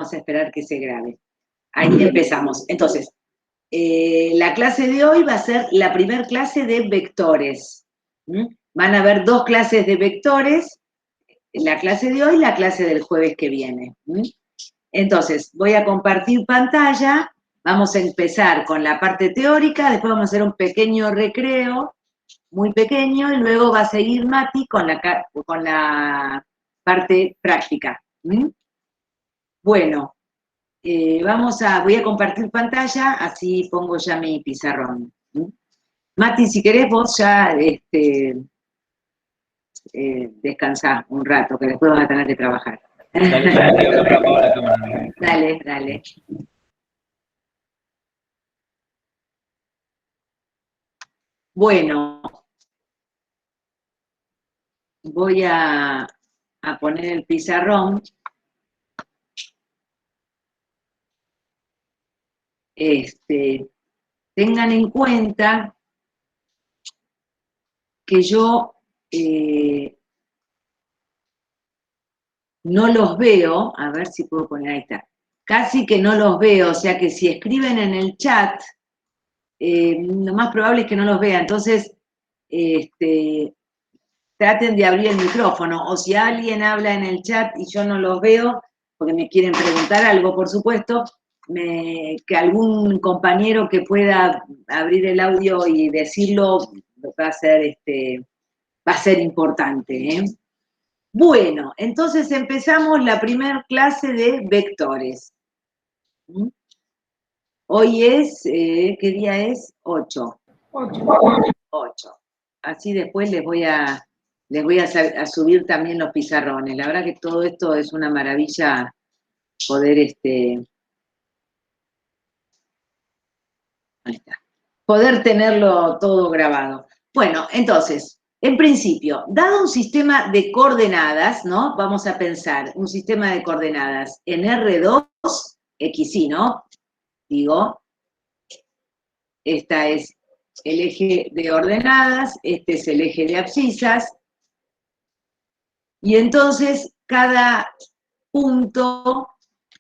a esperar que se grabe. Ahí empezamos. Entonces, la clase de hoy va a ser la primera clase de vectores. Van a haber 2 clases de vectores, la clase de hoy y la clase del jueves que viene. Entonces, voy a compartir pantalla, vamos a empezar con la parte teórica, después vamos a hacer un pequeño recreo, muy pequeño, y luego va a seguir Mati con la parte práctica. Bueno, voy a compartir pantalla, así pongo ya mi pizarrón. Mati, si querés vos ya descansá un rato, que después vas a tener que trabajar. Dale, dale. Bueno, voy a poner el pizarrón. Tengan en cuenta que yo no los veo, a ver si puedo poner, ahí está, casi que no los veo, o sea que si escriben en el chat, lo más probable es que no los vea, entonces traten de abrir el micrófono, o si alguien habla en el chat y yo no los veo, porque me quieren preguntar algo, por supuesto, que algún compañero que pueda abrir el audio y decirlo va a ser importante. Bueno, entonces empezamos la primera clase de vectores. Hoy es, ¿qué día es? 8. 8. Así después les voy a subir también los pizarrones. La verdad que todo esto es una maravilla poder, ahí está, poder tenerlo todo grabado. Bueno, entonces, en principio, dado un sistema de coordenadas, ¿no? Vamos a pensar, un sistema de coordenadas en R2, X, Y, ¿no? Digo, esta es el eje de ordenadas, este es el eje de abscisas, y entonces cada punto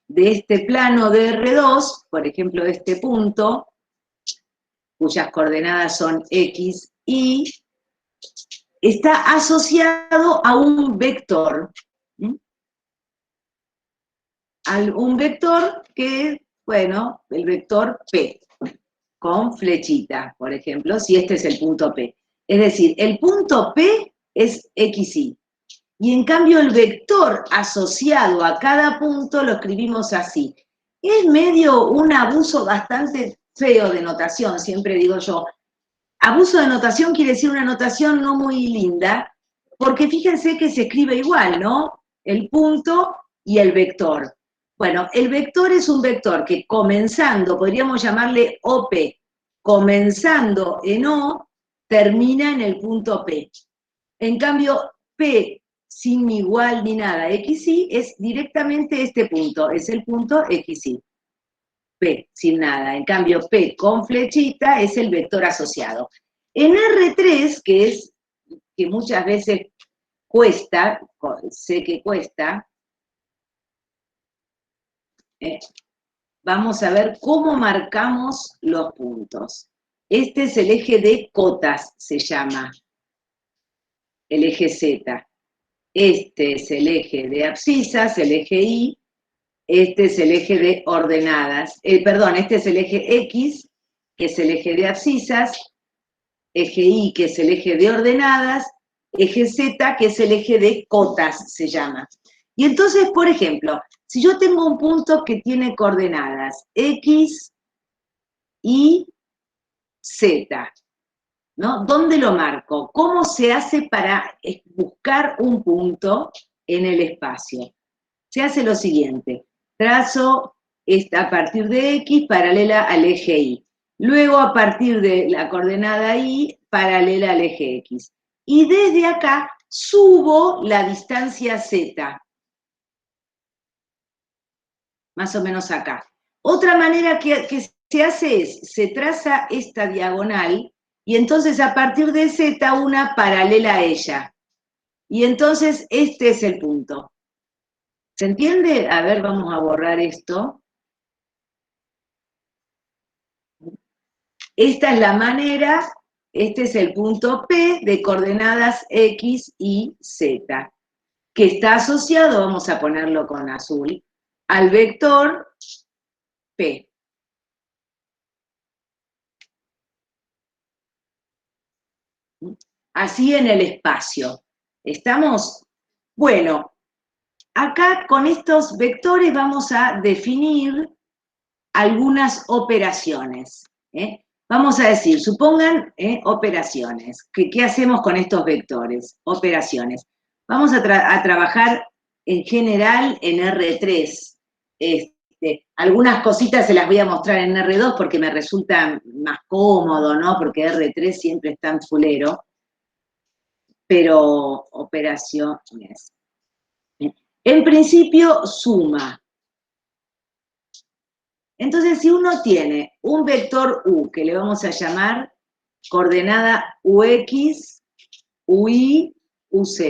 de este plano de R2, por ejemplo este punto, cuyas coordenadas son X, Y, está asociado a un vector. Un vector que, bueno, el vector P, con flechita, por ejemplo, si este es el punto P. Es decir, el punto P es XY. Y en cambio el vector asociado a cada punto lo escribimos así. Es medio un abuso bastante feo de notación, siempre digo yo. Abuso de notación quiere decir una notación no muy linda, porque fíjense que se escribe igual, ¿no? El punto y el vector. Bueno, el vector es un vector que comenzando, podríamos llamarle OP, comenzando en O, termina en el punto P. En cambio, P sin igual ni nada, XY, es directamente este punto, es el punto XY. P sin nada. En cambio, P con flechita es el vector asociado. En R3, que muchas veces cuesta, sé que cuesta, vamos a ver cómo marcamos los puntos. Este es el eje de cotas, se llama, el eje Z. Este es el eje de abscisas, el eje Y. Este es el eje de ordenadas. Este es el eje X, que es el eje de abscisas, eje Y, que es el eje de ordenadas, eje Z, que es el eje de cotas, se llama. Y entonces, por ejemplo, si yo tengo un punto que tiene coordenadas X, Y, Z, ¿no? ¿Dónde lo marco? ¿Cómo se hace para buscar un punto en el espacio? Se hace lo siguiente. Trazo a partir de X paralela al eje Y. Luego a partir de la coordenada Y paralela al eje X. Y desde acá subo la distancia Z. Más o menos acá. Otra manera que se hace es, se traza esta diagonal y entonces a partir de Z una paralela a ella. Y entonces este es el punto. ¿Se entiende? A ver, vamos a borrar esto. Esta es la manera, este es el punto P de coordenadas X, Y, Z, que está asociado, vamos a ponerlo con azul, al vector P. Así en el espacio. ¿Estamos? Bueno, acá con estos vectores vamos a definir algunas operaciones. Vamos a decir, supongan operaciones. ¿Qué hacemos con estos vectores? Operaciones. Vamos a trabajar en general en R3. Algunas cositas se las voy a mostrar en R2 porque me resulta más cómodo, ¿no? Porque R3 siempre está en fulero. Pero operaciones. En principio, suma. Entonces, si uno tiene un vector U, que le vamos a llamar coordenada UX, UI, UZ,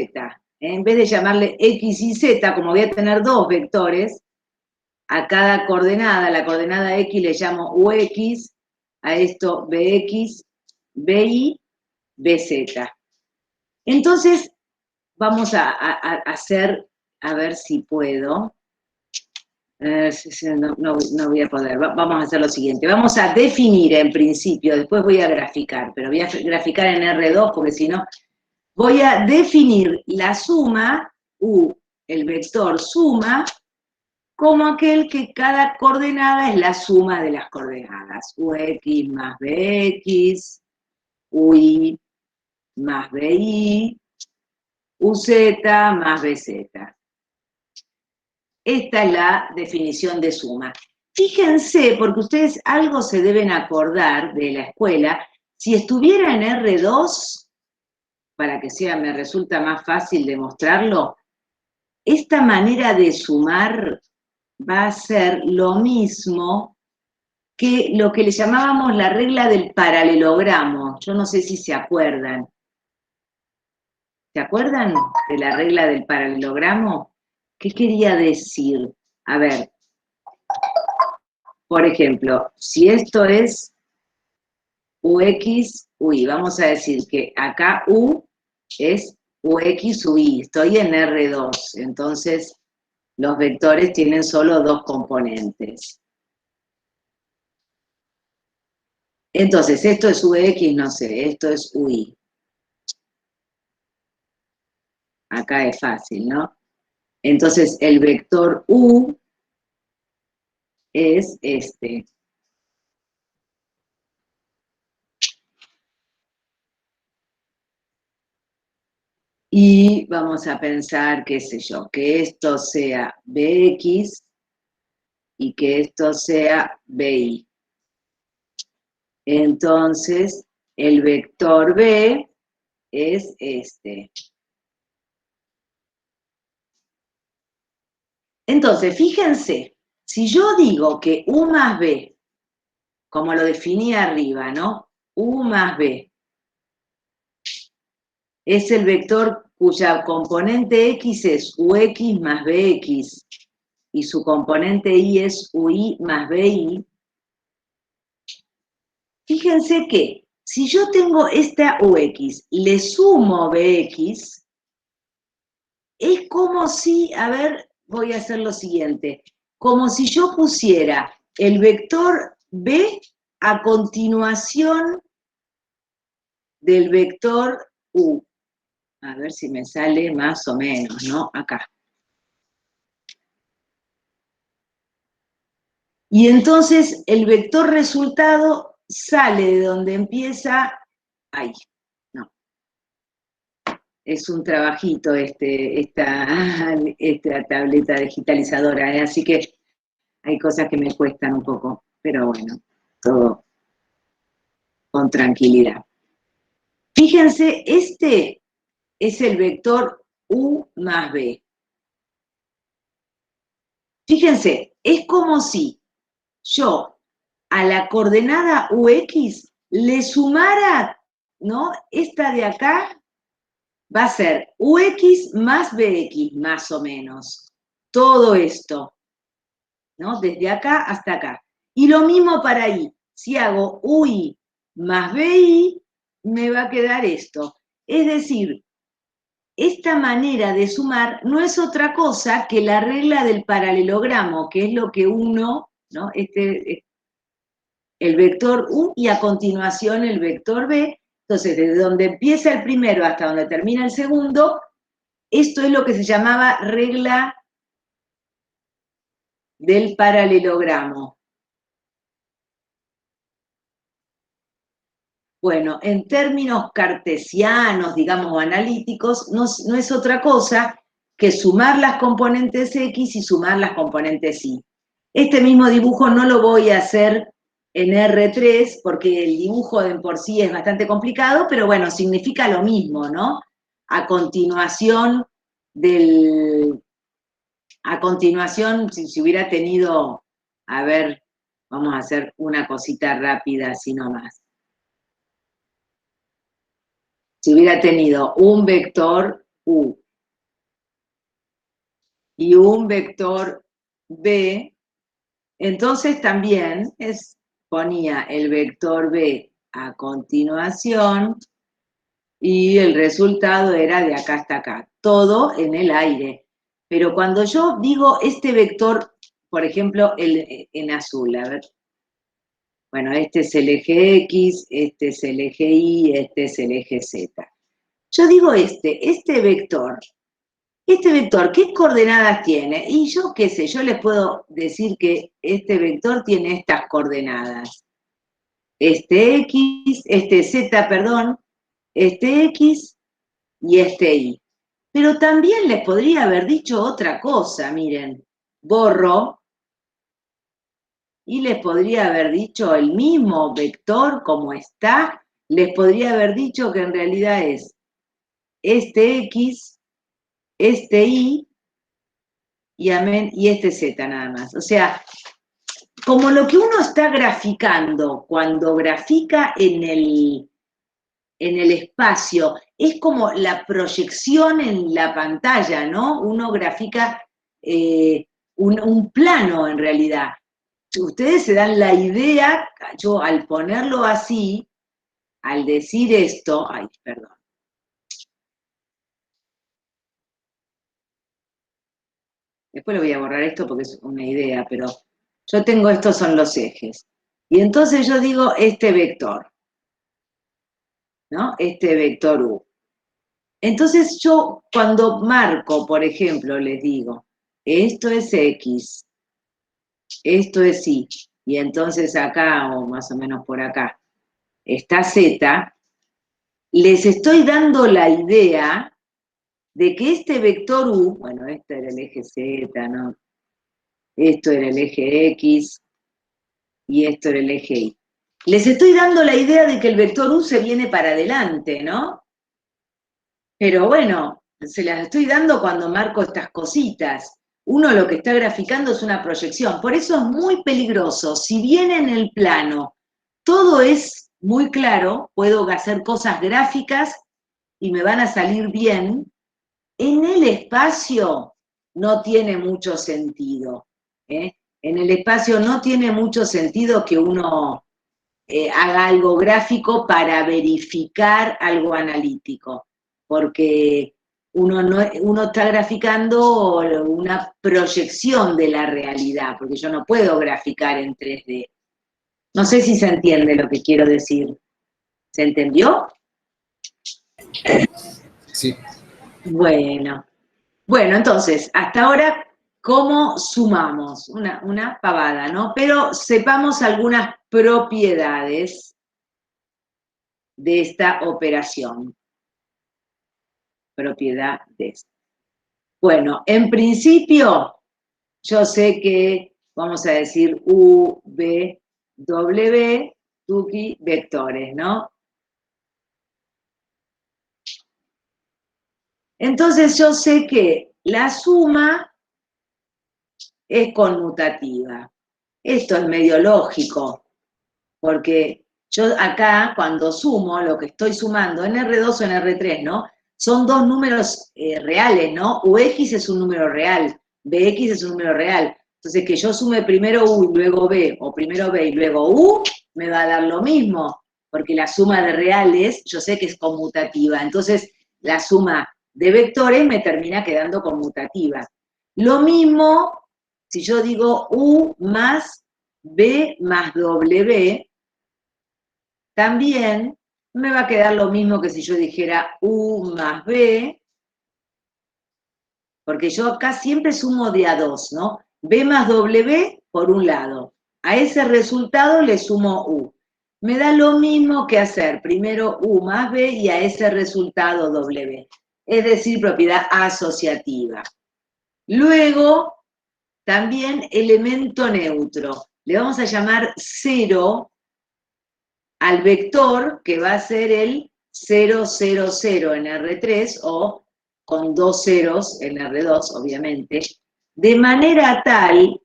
en vez de llamarle X y Z, como voy a tener dos vectores, a cada coordenada, la coordenada X le llamo UX, a esto BX, BY, BZ. Entonces, vamos a hacer, a ver si puedo. No voy a poder. Vamos a hacer lo siguiente. Vamos a definir en principio, después voy a graficar, pero voy a graficar en R2 porque si no, voy a definir la suma, U, el vector suma, como aquel que cada coordenada es la suma de las coordenadas. UX más BX, UI más BY, UZ más BZ. Esta es la definición de suma. Fíjense, porque ustedes algo se deben acordar de la escuela, si estuviera en R2, para que sea, me resulta más fácil demostrarlo, esta manera de sumar va a ser lo mismo que lo que le llamábamos la regla del paralelogramo. Yo no sé si se acuerdan. ¿Se acuerdan de la regla del paralelogramo? ¿Qué quería decir? A ver, por ejemplo, si esto es UX, UI, vamos a decir que acá U es UX, UI, estoy en R2, entonces los vectores tienen solo dos componentes. Entonces, esto es UX, no sé, esto es UI. Acá es fácil, ¿no? Entonces, el vector U es este. Y vamos a pensar, qué sé yo, que esto sea BX y que esto sea BY. Entonces, el vector B es este. Entonces, fíjense, si yo digo que U más B, como lo definí arriba, ¿no? U más B es el vector cuya componente X es UX más BX y su componente Y es UI más BY. Fíjense que si yo tengo esta UX, le sumo BX, es como si, a ver, voy a hacer lo siguiente, como si yo pusiera el vector B a continuación del vector U. A ver si me sale más o menos, ¿no? Acá. Y entonces el vector resultado sale de donde empieza, ahí, no. Es un trabajito esta tableta digitalizadora, ¿eh? Así que hay cosas que me cuestan un poco, pero bueno, todo con tranquilidad. Fíjense, este es el vector U más B. Fíjense, es como si yo a la coordenada UX le sumara, ¿no? Esta de acá va a ser UX más BX, más o menos. todo esto, ¿no? Desde acá hasta acá. Y lo mismo para I. Si hago UI más BI, me va a quedar esto. Es decir, esta manera de sumar no es otra cosa que la regla del paralelogramo, que es lo que uno, ¿no? El vector U y a continuación el vector B. Entonces, desde donde empieza el primero hasta donde termina el segundo, esto es lo que se llamaba regla del paralelogramo. Bueno, en términos cartesianos, digamos, o analíticos, no es otra cosa que sumar las componentes X y sumar las componentes Y. Este mismo dibujo no lo voy a hacer en R3 porque el dibujo de por sí es bastante complicado, pero bueno, significa lo mismo, ¿no? A continuación si hubiera tenido, a ver, vamos a hacer una cosita rápida así nomás. Si hubiera tenido un vector U y un vector B, entonces también ponía el vector B a continuación y el resultado era de acá hasta acá, todo en el aire. Pero cuando yo digo este vector, por ejemplo, en azul, a ver, bueno, este es el eje X, este es el eje Y, este es el eje Z. Yo digo este vector, ¿qué coordenadas tiene? Y yo qué sé, yo les puedo decir que este vector tiene estas coordenadas. Este X, este Z, perdón, este X y este Y. Pero también les podría haber dicho otra cosa, miren, borro, y les podría haber dicho el mismo vector como está, les podría haber dicho que en realidad es este X, este Y, y este Z nada más. O sea, como lo que uno está graficando cuando grafica en el espacio, es como la proyección en la pantalla, ¿no? Uno grafica un plano en realidad. Ustedes se dan la idea, yo al ponerlo así, al decir esto, ay, perdón. Después le voy a borrar esto porque es una idea, pero yo tengo estos son los ejes. Y entonces yo digo este vector, ¿no? Este vector U. Entonces yo cuando marco, por ejemplo, les digo, esto es X, esto es Y, y entonces acá, o más o menos por acá, está Z, les estoy dando la idea de que este vector U, bueno, este era el eje Z, ¿no? Esto era el eje X y esto era el eje Y. Les estoy dando la idea de que el vector U se viene para adelante, ¿no? Pero bueno, se las estoy dando cuando marco estas cositas. Uno lo que está graficando es una proyección. Por eso es muy peligroso. Si bien en el plano todo es muy claro, puedo hacer cosas gráficas y me van a salir bien, en el espacio no tiene mucho sentido. ¿Eh? En el espacio no tiene mucho sentido que uno haga algo gráfico para verificar algo analítico, porque uno está graficando una proyección de la realidad, porque yo no puedo graficar en 3D. No sé si se entiende lo que quiero decir. ¿Se entendió? Sí. Bueno, entonces, hasta ahora, ¿cómo sumamos? Una pavada, ¿no? Pero sepamos algunas propiedades de esta operación. Propiedades. Bueno, en principio, yo sé que vamos a decir U, V, W, tuki, vectores, ¿no? Entonces yo sé que la suma es conmutativa. Esto es medio lógico, porque yo acá cuando sumo, lo que estoy sumando en R2 o en R3, ¿no? Son dos números reales, ¿no? UX es un número real, Bx es un número real. Entonces, que yo sume primero U y luego B, o primero B y luego U, me va a dar lo mismo, porque la suma de reales, yo sé que es conmutativa. Entonces, la suma de vectores me termina quedando conmutativa. Lo mismo, si yo digo U más B más W, también me va a quedar lo mismo que si yo dijera U más B, porque yo acá siempre sumo de a dos, ¿no? B más W por un lado. A ese resultado le sumo U. Me da lo mismo que hacer primero U más B y a ese resultado W. Es decir, propiedad asociativa. Luego, también elemento neutro. Le vamos a llamar 0 al vector que va a ser el 0, 0, 0 en R3 o con dos ceros en R2, obviamente, de manera tal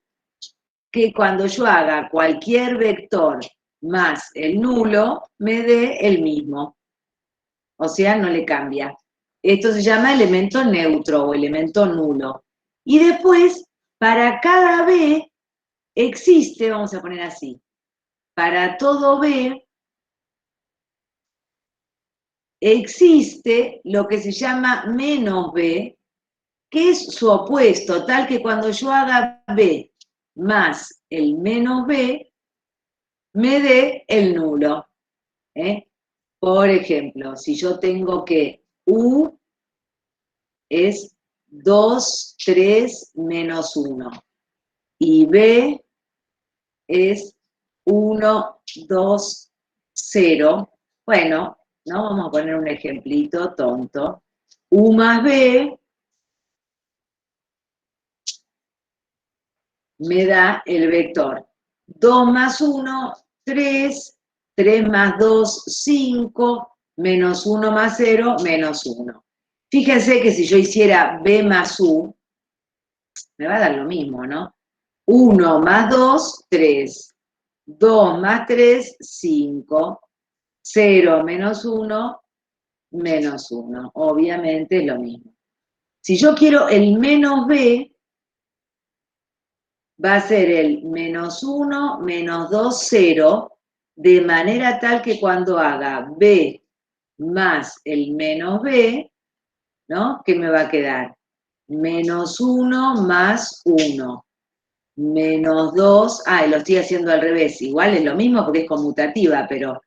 que cuando yo haga cualquier vector más el nulo, me dé el mismo. O sea, no le cambia. Esto se llama elemento neutro o elemento nulo. Y después, para cada B, existe, vamos a poner así, para todo B, existe lo que se llama menos B, que es su opuesto, tal que cuando yo haga B más el menos B, me dé el nulo. Por ejemplo, si yo tengo que U es 2, 3, menos 1, y B es 1, 2, 0, bueno, ¿no? Vamos a poner un ejemplito tonto. U más B me da el vector 2 más 1, 3, 3 más 2, 5, menos 1 más 0, menos 1. Fíjense que si yo hiciera B más U, me va a dar lo mismo, ¿no? 1 más 2, 3. 2 más 3, 5. 0 menos 1, menos 1. Obviamente es lo mismo. Si yo quiero el menos B, va a ser el menos 1, menos 2, 0, de manera tal que cuando haga B más el menos B, ¿no? ¿Qué me va a quedar? Menos 1 más 1, menos 2, lo estoy haciendo al revés, igual es lo mismo porque es conmutativa, pero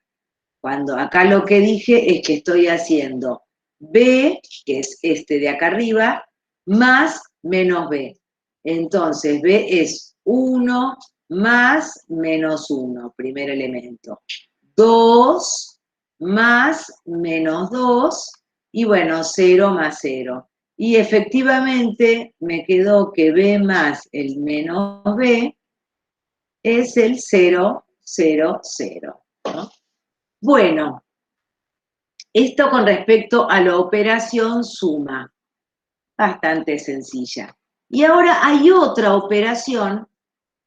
cuando acá lo que dije es que estoy haciendo B, que es este de acá arriba, más menos B. Entonces, B es 1 más menos 1, primer elemento. 2 más menos 2, y bueno, 0 más 0. Y efectivamente me quedó que B más el menos B es el 0, 0, 0, ¿no? Bueno, esto con respecto a la operación suma, bastante sencilla. Y ahora hay otra operación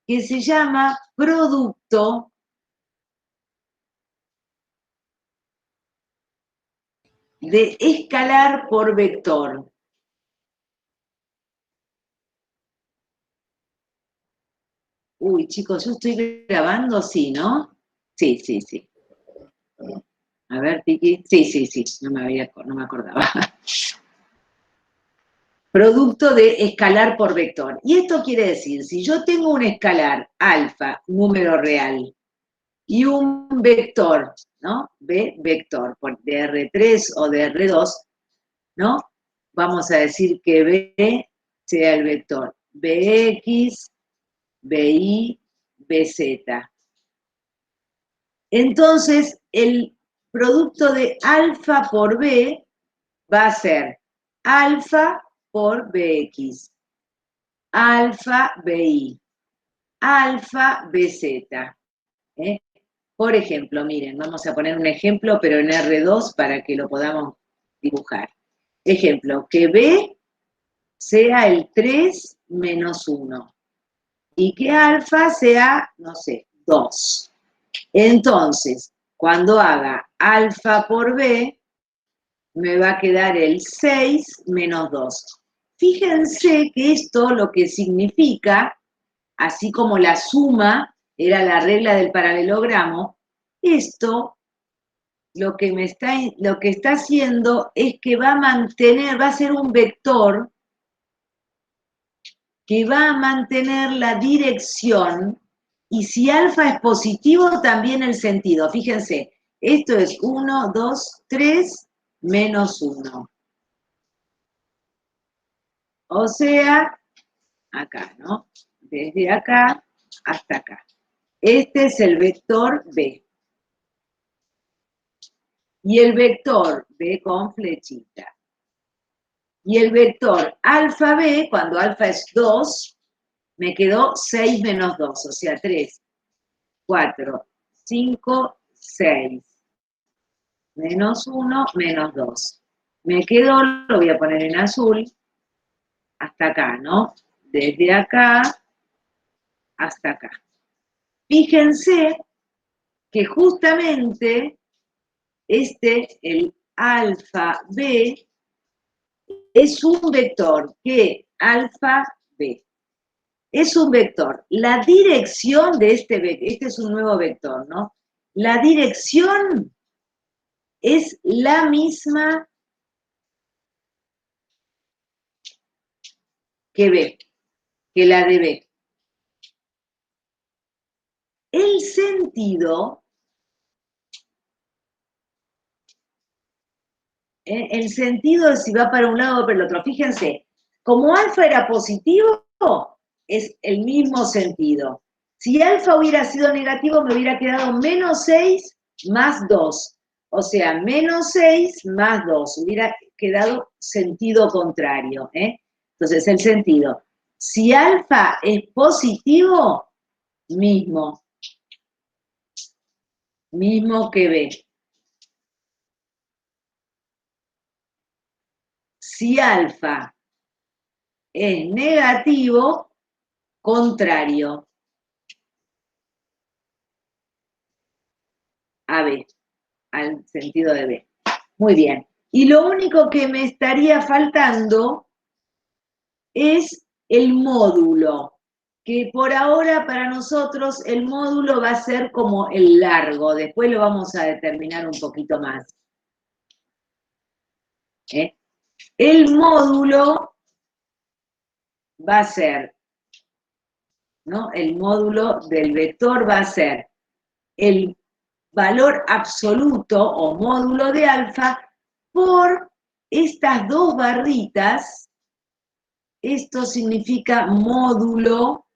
que se llama producto de escalar por vector. Uy, chicos, yo estoy grabando, sí, ¿no? Sí, sí, sí. A ver, Tiki. Sí, sí, sí, no me acordaba. Producto de escalar por vector. Y esto quiere decir, si yo tengo un escalar alfa, número real, y un vector, ¿no? B, vector, de R3 o de R2, ¿no? Vamos a decir que B sea el vector Bx, Bi, Bz. Entonces, el producto de alfa por B va a ser alfa por Bx, alfa Bi, alfa Bz. Por ejemplo, miren, vamos a poner un ejemplo, pero en R2 para que lo podamos dibujar. Ejemplo, que B sea el 3 menos 1 y que alfa sea, no sé, 2. Entonces, cuando haga alfa por B, me va a quedar el 6 menos 2. fíjense que esto lo que significa, así como la suma era la regla del paralelogramo, esto lo que está haciendo es que va a ser un vector que va a mantener la dirección, y si alfa es positivo, también el sentido. Fíjense, esto es 1, 2, 3, menos 1. O sea, acá, ¿no? Desde acá hasta acá. Este es el vector B. Y el vector B con flechita. Y el vector alfa B, cuando alfa es 2, me quedó 6 menos 2, o sea, 3, 4, 5, 6. Menos 1, menos 2. Me quedó, lo voy a poner en azul, hasta acá, ¿no? Desde acá hasta acá. Fíjense que justamente el alfa B, es un vector que alfa B es un vector. La dirección de este es un nuevo vector, ¿no? La dirección es la misma que B, que la de B. El sentido, es si va para un lado o para el otro. Fíjense, como alfa era positivo, es el mismo sentido. Si alfa hubiera sido negativo, me hubiera quedado menos 6 más 2. O sea, menos 6 más 2. Hubiera quedado sentido contrario. Entonces, el sentido. Si alfa es positivo, mismo. Mismo que B. Si alfa es negativo, contrario a B, al sentido de B. Muy bien. Y lo único que me estaría faltando es el módulo, que por ahora para nosotros el módulo va a ser como el largo, después lo vamos a determinar un poquito más. El módulo va a ser, ¿no? El módulo del vector va a ser el valor absoluto o módulo de alfa por estas dos barritas. Esto significa módulo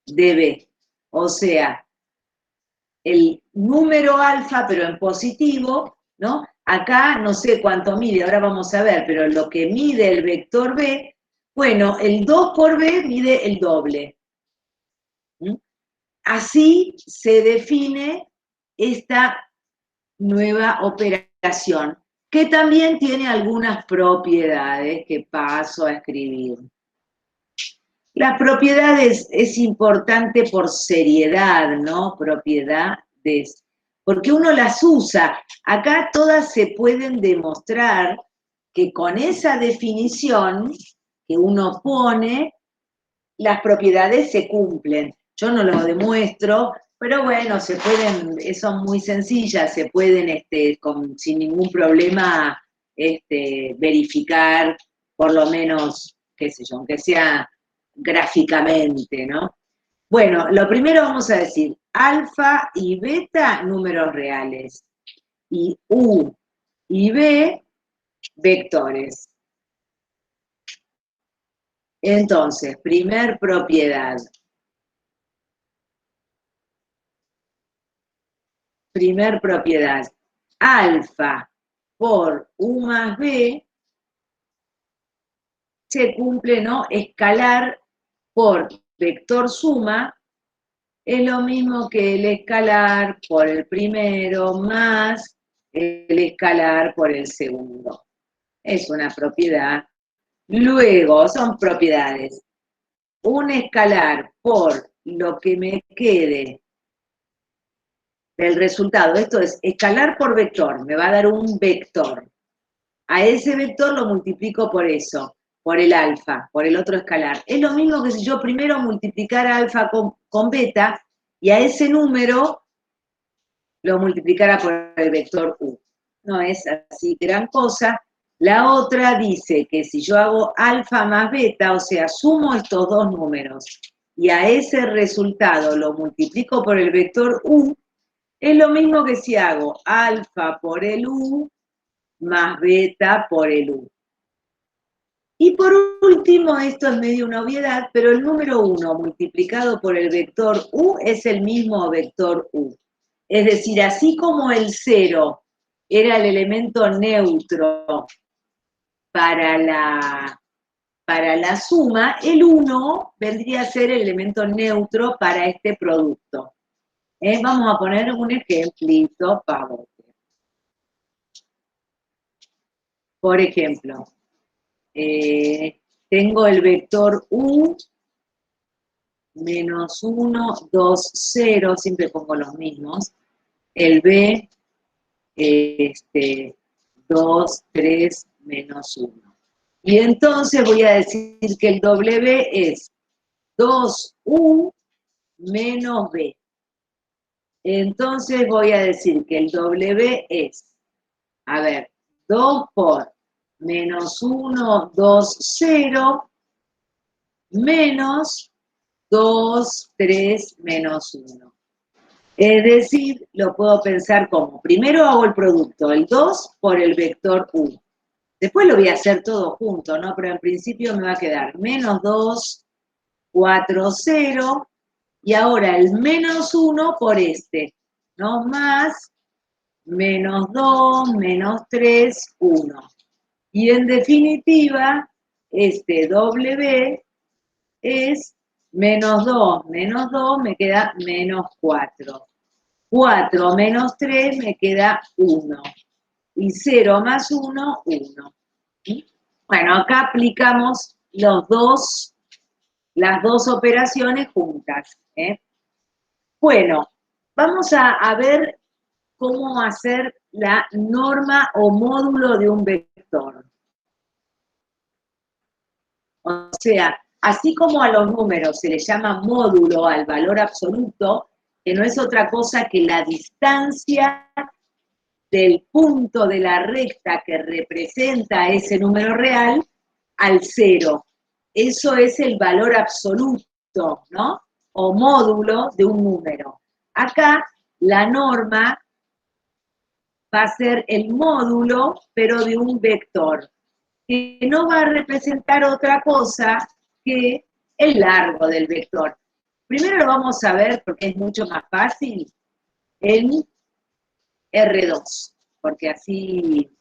de B, o sea, el número alfa, pero en positivo, ¿no? Acá no sé cuánto mide, ahora vamos a ver, pero lo que mide el vector B, bueno, el 2 por B mide el doble. Así se define esta nueva operación, que también tiene algunas propiedades que paso a escribir. Las propiedades es importante por seriedad, ¿no? Propiedades, porque uno las usa. Acá todas se pueden demostrar que con esa definición que uno pone, las propiedades se cumplen. Yo no lo demuestro, pero bueno, son muy sencillas, se pueden sin ningún problema verificar, por lo menos, qué sé yo, aunque sea gráficamente, ¿no? Bueno, lo primero vamos a decir, alfa y beta, números reales, y U y B, vectores. Entonces, primer propiedad. Primer propiedad. Alfa por U más B se cumple, ¿no? Escalar por vector suma es lo mismo que el escalar por el primero más el escalar por el segundo. Es una propiedad. Luego, son propiedades. Un escalar por lo que me quede del resultado. Esto es escalar por vector. Me va a dar un vector. A ese vector lo multiplico por eso, por el alfa, por el otro escalar. Es lo mismo que si yo primero multiplicara alfa con beta y a ese número lo multiplicara por el vector u. No es así gran cosa. La otra dice que si yo hago alfa más beta, o sea, sumo estos dos números y a ese resultado lo multiplico por el vector u, es lo mismo que si hago alfa por el u más beta por el u. Y por último, esto es medio una obviedad, pero el número 1 multiplicado por el vector u es el mismo vector u. Es decir, así como el 0 era el elemento neutro para la suma, el 1 vendría a ser el elemento neutro para este producto. Vamos a poner un ejemplito, pavote. Por ejemplo, tengo el vector u menos 1, 2, 0, siempre pongo los mismos. El b, 2, 3, menos 1. Y entonces voy a decir que el w es 2u menos b. Entonces voy a decir que el w es, a ver, 2 por menos 1, 2, 0, menos 2, 3, menos 1. Es decir, lo puedo pensar como, primero hago el producto, el 2 por el vector u. Después lo voy a hacer todo junto, ¿no? Pero en principio me va a quedar menos 2, 4, 0, y ahora el menos 1 por este, ¿no? Más menos 2, menos 3, 1. Y en definitiva, este W es menos 2, me queda menos 4. 4 menos 3 me queda 1. Y 0 más 1, 1. Bueno, acá aplicamos las dos operaciones juntas. Bueno, vamos a ver cómo hacer la norma o módulo de un vector. O sea, así como a los números se les llama módulo al valor absoluto, que no es otra cosa que la distancia del punto de la recta que representa ese número real al cero. Eso es el valor absoluto, ¿no? O módulo de un número. Acá la norma va a ser el módulo, pero de un vector, que no va a representar otra cosa que el largo del vector. Primero lo vamos a ver, porque es mucho más fácil, en R2, porque así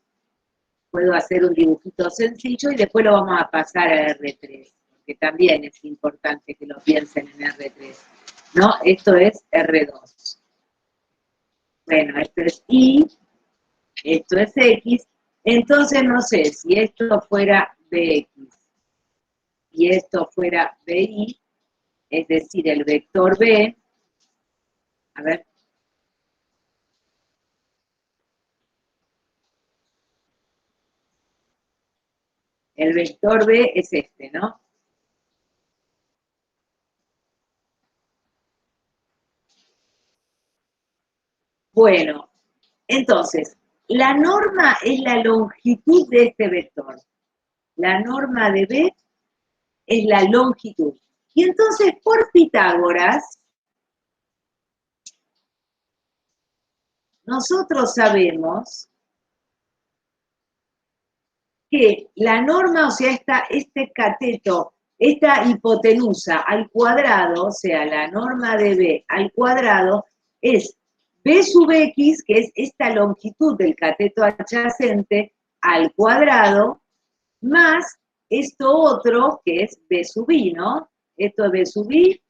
puedo hacer un dibujito sencillo y después lo vamos a pasar a R3, porque también es importante que lo piensen en R3, ¿no? Esto es R2. Bueno, esto es Y, esto es X, entonces no sé, si esto fuera BX y esto fuera BY, es decir, el vector B, a ver, el vector B es este, ¿no? Bueno, entonces, la norma es la longitud de este vector. La norma de B es la longitud. Y entonces, por Pitágoras, nosotros sabemos que la norma, o sea, este cateto, esta hipotenusa al cuadrado, o sea, la norma de B al cuadrado, es B sub X, que es esta longitud del cateto adyacente, al cuadrado, más esto otro, que es B sub I, ¿no? Esto es B sub I,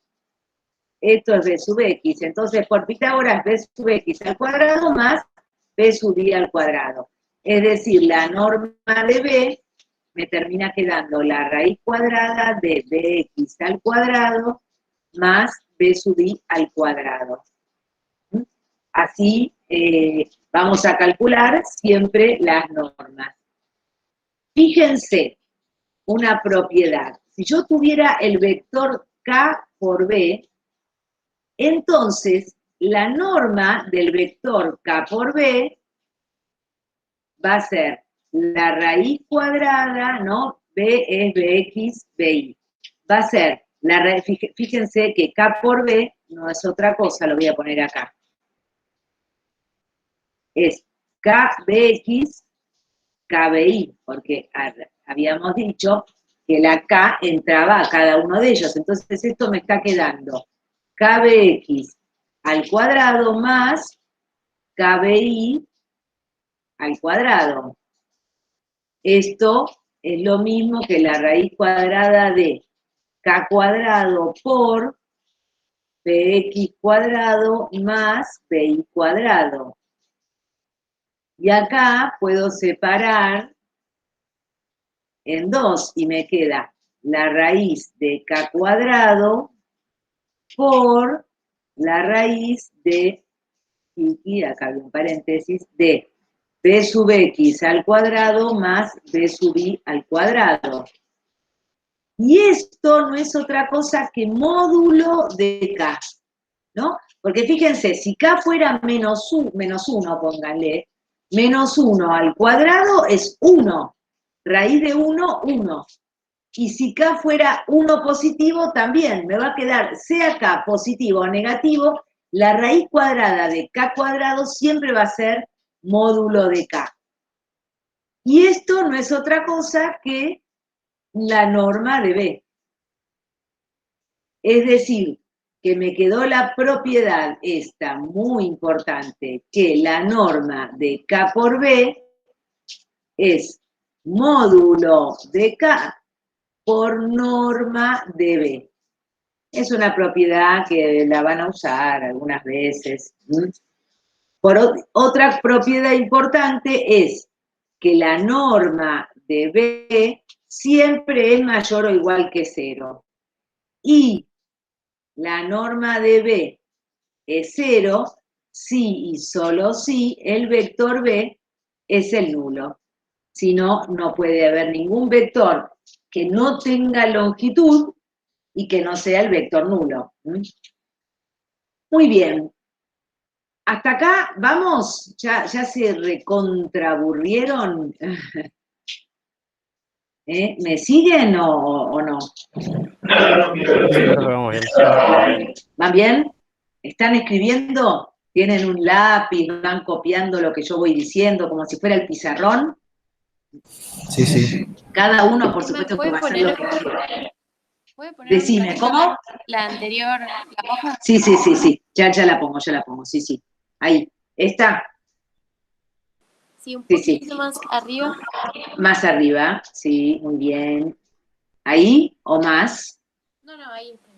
esto es B sub X. Entonces, por Pitágoras, B sub X al cuadrado más B sub I al cuadrado. Es decir, la norma de B me termina quedando la raíz cuadrada de Bx al cuadrado más B sub I al cuadrado. Así vamos a calcular siempre las normas. Fíjense, una propiedad. Si yo tuviera el vector K por B, entonces la norma del vector K por B va a ser la raíz cuadrada, ¿no? B es Bx, Bi. Va a ser, fíjense que K por B no es otra cosa, lo voy a poner acá. Es KBX, KBI, porque habíamos dicho que la K entraba a cada uno de ellos. Entonces esto me está quedando KBX al cuadrado más KBI al cuadrado. Esto es lo mismo que la raíz cuadrada de K cuadrado por Bx cuadrado más Bi cuadrado. Y acá puedo separar en dos y me queda la raíz de K cuadrado por la raíz de, y acá hay un paréntesis, de B sub X al cuadrado más B sub I al cuadrado. Y esto no es otra cosa que módulo de K, ¿no? Porque fíjense, si K fuera menos 1, pónganle, menos 1 al cuadrado es 1. Raíz de 1, 1. Y si K fuera 1 positivo, también me va a quedar, sea K positivo o negativo, la raíz cuadrada de K cuadrado siempre va a ser módulo de K. Y esto no es otra cosa que la norma de B. Es decir, que me quedó la propiedad esta muy importante, que la norma de K por B es módulo de K por norma de B. Es una propiedad que la van a usar algunas veces. Otra propiedad importante es que la norma de B siempre es mayor o igual que 0. Y la norma de B es 0 si y solo si el vector B es el nulo. Si no, no puede haber ningún vector que no tenga longitud y que no sea el vector nulo. Muy bien. Hasta acá, vamos, ya se recontraburrieron. ¿Me siguen o no? Sí, creo que vamos bien. ¿Van bien? ¿Están escribiendo? ¿Tienen un lápiz? ¿Van copiando lo que yo voy diciendo como si fuera el pizarrón? Sí, sí. Cada uno, por supuesto, que va a hacer lo que quiera. ¿Puede poner un Decime, ratito ¿cómo? la anterior, la hoja? Sí. Ya la pongo, sí. Ahí. ¿Está? Sí, un Sí. poquito más arriba. Más arriba, sí, muy bien. ¿Ahí o más? No, ahí está.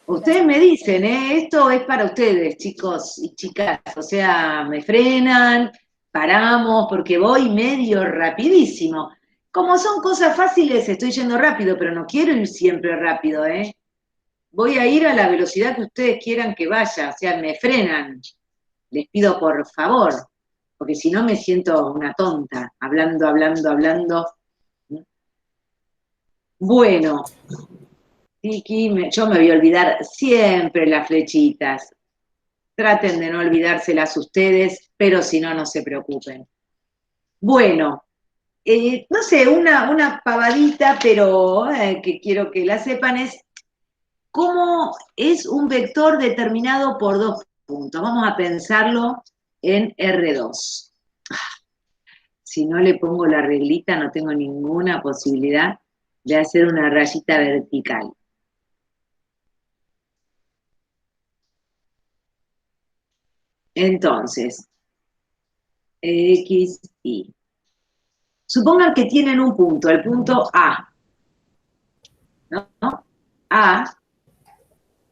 Ustedes me dicen, esto es para ustedes, chicos y chicas, o sea, me frenan, paramos, porque voy medio rapidísimo. Como son cosas fáciles, estoy yendo rápido, pero no quiero ir siempre rápido, ¿eh? Voy a ir a la velocidad que ustedes quieran que vaya, o sea, me frenan. Les pido por favor, porque si no me siento una tonta, hablando. Bueno, Tiki, yo me voy a olvidar siempre las flechitas. Traten de no olvidárselas ustedes, pero si no, no se preocupen. Bueno, no sé, una pavadita, pero que quiero que la sepan es cómo es un vector determinado por dos puntos. Vamos a pensarlo en R2. Si no le pongo la reglita, no tengo ninguna posibilidad de hacer una rayita vertical. Entonces, X, Y. Supongan que tienen un punto, el punto A, ¿no? A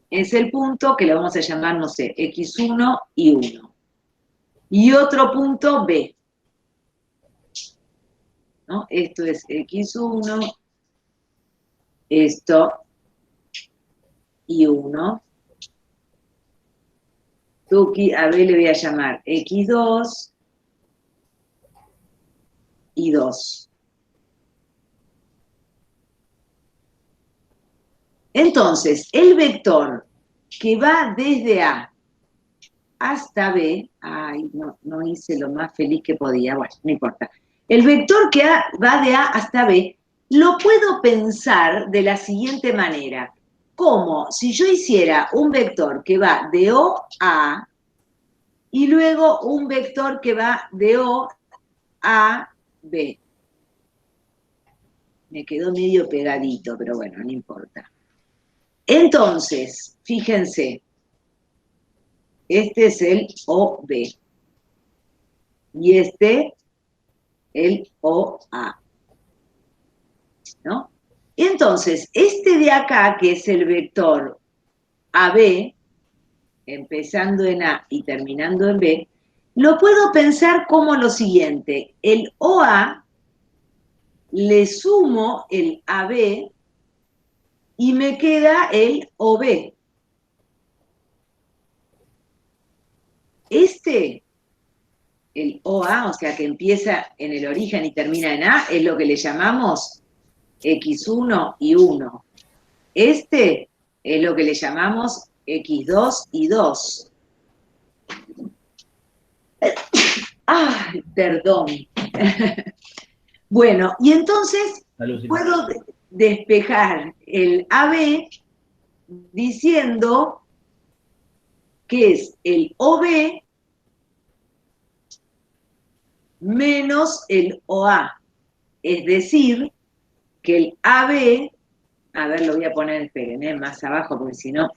es el punto que le vamos a llamar, no sé, X1 y 1. Y otro punto B, ¿no? Esto es X1, esto y 1. Tuki, a B le voy a llamar X2 y 2. Entonces, el vector que va desde A hasta B, ay, no hice lo más feliz que podía, bueno, no importa. El vector que va de A hasta B, lo puedo pensar de la siguiente manera, como si yo hiciera un vector que va de O a A, y luego un vector que va de O a B. Me quedó medio pegadito, pero bueno, no importa. Entonces, fíjense, este es el OB. Y este, el OA. ¿No? Entonces, este de acá, que es el vector AB, empezando en A y terminando en B, lo puedo pensar como lo siguiente. El OA le sumo el AB y me queda el OB. Este, el OA, o sea que empieza en el origen y termina en A, es lo que le llamamos X1 y 1. Este es lo que le llamamos X2 y 2. ¡Ay, perdón! Bueno, y entonces puedo despejar el AB diciendo que es el OB menos el OA. Es decir, que el AB, a ver, lo voy a poner, esperen, más abajo, porque si no...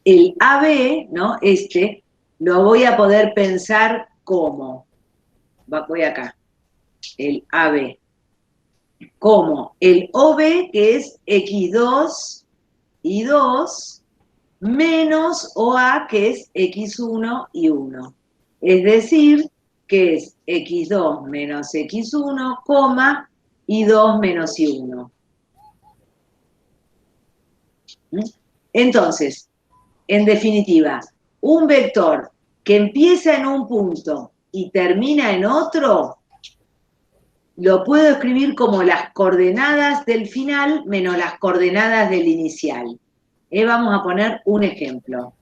El AB, ¿no? Este, lo voy a poder pensar como, voy acá, el AB, como el OB, que es X2 y 2, menos OA, que es X1 y 1. Es decir, que es X2 menos X1, coma, y 2 menos y 1. Entonces, en definitiva, un vector que empieza en un punto y termina en otro, lo puedo escribir como las coordenadas del final menos las coordenadas del inicial. Vamos a poner un ejemplo.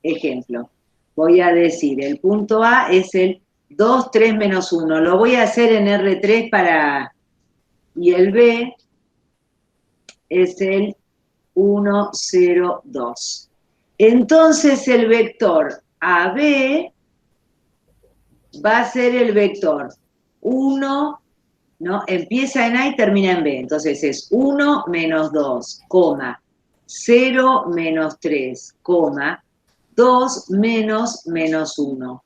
Ejemplo. Voy a decir, el punto A es el 2, 3, menos 1. Lo voy a hacer en R3 para... Y el B es el 1, 0, 2. Entonces el vector AB va a ser el vector 1, ¿no? Empieza en A y termina en B. Entonces es 1 menos 2, 0 menos 3, 2 menos 1.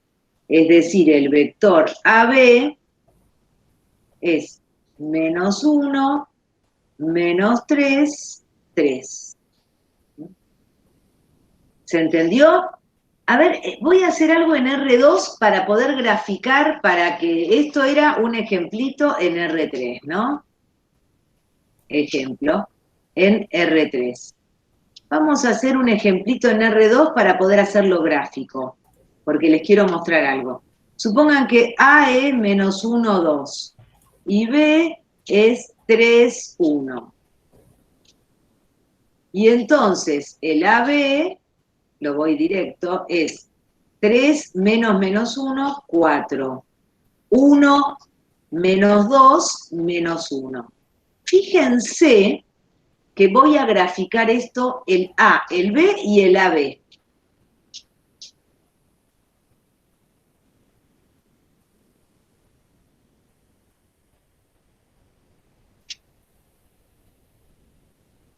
Es decir, el vector AB es menos 1, menos 3, 3. ¿Se entendió? A ver, voy a hacer algo en R2 para poder graficar, para que esto era un ejemplito en R3, ¿no? Ejemplo, en R3. Vamos a hacer un ejemplito en R2 para poder hacerlo gráfico, porque les quiero mostrar algo. Supongan que A es menos 1, 2, y B es 3, 1. Y entonces el AB, lo voy directo, es 3 menos menos 1, 4. 1 menos 2, menos 1. Fíjense que voy a graficar esto, el A, el B y el AB.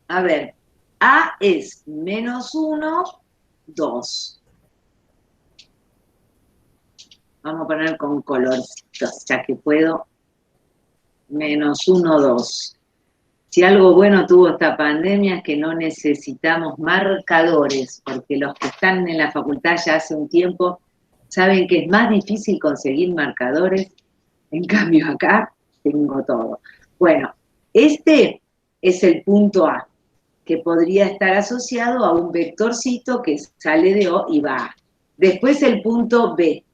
A ver, A es menos 1, 2. Vamos a poner con colorcitos, ya que puedo. Menos 1, 2. Si algo bueno tuvo esta pandemia es que no necesitamos marcadores, porque los que están en la facultad ya hace un tiempo saben que es más difícil conseguir marcadores. En cambio acá tengo todo. Bueno, este es el punto A, que podría estar asociado a un vectorcito que sale de O y va a. Después el punto B.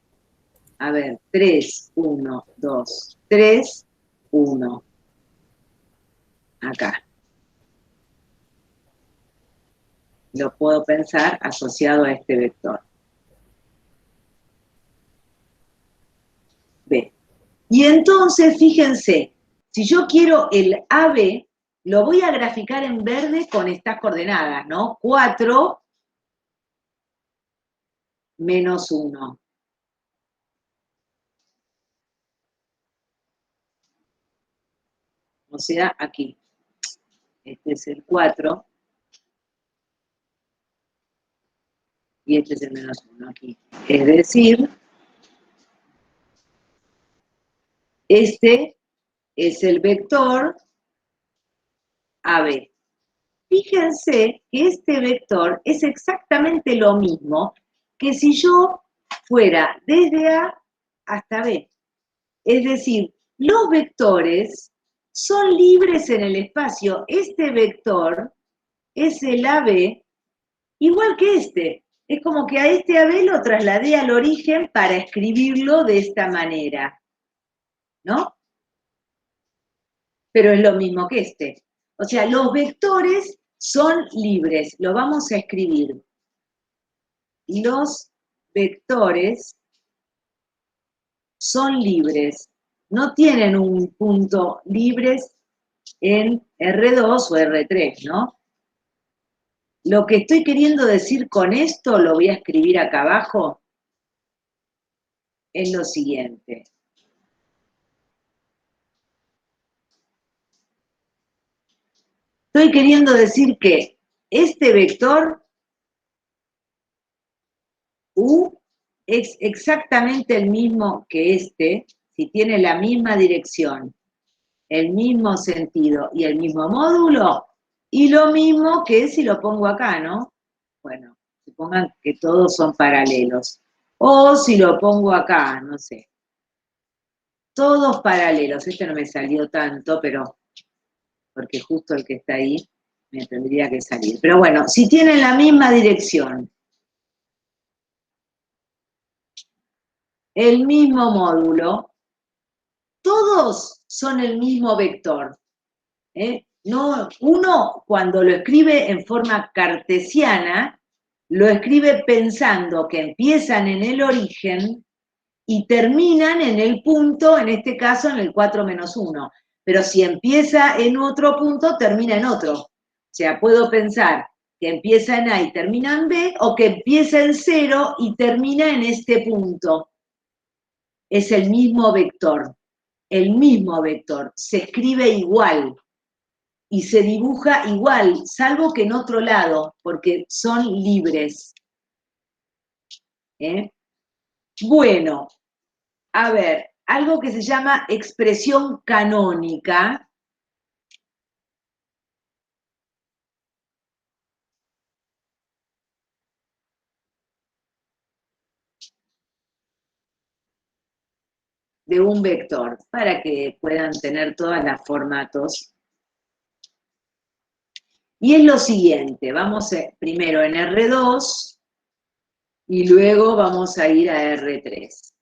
A ver, 3, 1, 2, 3, 1. Acá. Lo puedo pensar asociado a este vector. B. Y entonces, fíjense, si yo quiero el AB, lo voy a graficar en verde con estas coordenadas, ¿no? 4 menos 1. O sea, aquí. Este es el 4. Y este es el menos 1 aquí. Es decir, este es el vector AB. Fíjense que este vector es exactamente lo mismo que si yo fuera desde A hasta B. Es decir, los vectores son libres en el espacio. Este vector es el AB igual que este. Es como que a este AB lo trasladé al origen para escribirlo de esta manera, ¿no? Pero es lo mismo que este. O sea, los vectores son libres. Lo vamos a escribir. Los vectores son libres. No tienen un punto libres en R2 o R3, ¿no? Lo que estoy queriendo decir con esto, lo voy a escribir acá abajo, es lo siguiente. Estoy queriendo decir que este vector U es exactamente el mismo que este, si tiene la misma dirección, el mismo sentido y el mismo módulo, y lo mismo que si lo pongo acá, ¿no? Bueno, supongan que todos son paralelos. O si lo pongo acá, no sé. Todos paralelos. Este no me salió tanto, pero porque justo el que está ahí me tendría que salir. Pero bueno, si tienen la misma dirección, el mismo módulo, todos son el mismo vector. No, uno, cuando lo escribe en forma cartesiana, lo escribe pensando que empiezan en el origen y terminan en el punto, en este caso en el 4 menos 1. Pero si empieza en otro punto, termina en otro. O sea, puedo pensar que empieza en A y termina en B, o que empieza en 0 y termina en este punto. Es el mismo vector. El mismo vector. Se escribe igual. Y se dibuja igual, salvo que en otro lado, porque son libres. Bueno, a ver, algo que se llama expresión canónica. De un vector, para que puedan tener todos los formatos. Y es lo siguiente, vamos primero en R2 y luego vamos a ir a R3.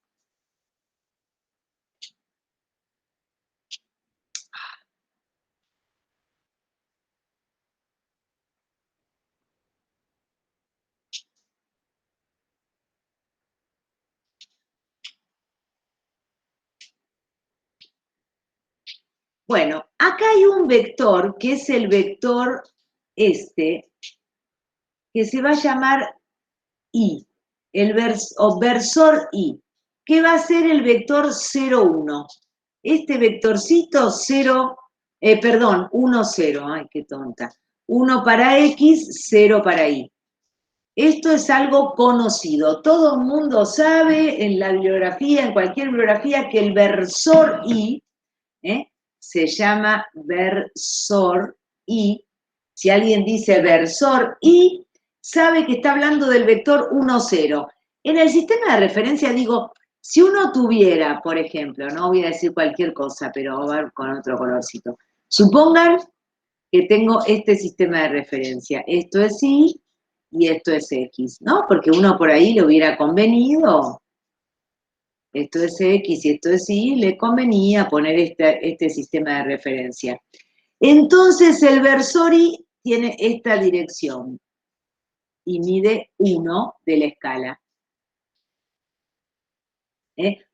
Bueno, acá hay un vector que es el vector este, que se va a llamar I, o versor I, que va a ser el vector 0, 1. Este vectorcito 1, 0, ay, qué tonta. 1 para X, 0 para Y. Esto es algo conocido. Todo el mundo sabe en la bibliografía, en cualquier bibliografía, que el versor I se llama versor I. Si alguien dice versor I, sabe que está hablando del vector 1, 0. En el sistema de referencia digo, si uno tuviera, por ejemplo, no voy a decir cualquier cosa, pero voy a ver con otro colorcito. Supongan que tengo este sistema de referencia. Esto es Y y esto es X, ¿no? Porque uno por ahí le hubiera convenido esto es X y esto es Y, le convenía poner este sistema de referencia. Entonces el versor Y tiene esta dirección y mide 1 de la escala.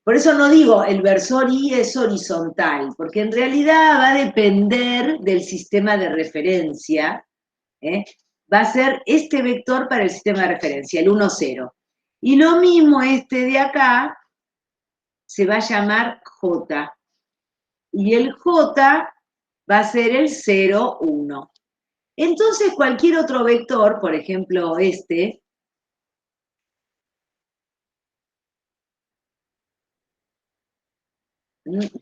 Por eso no digo el versor Y es horizontal, porque en realidad va a depender del sistema de referencia. Va a ser este vector para el sistema de referencia, el 1, 0. Y lo mismo este de acá se va a llamar J. Y el J va a ser el 0, 1. Entonces cualquier otro vector, por ejemplo este,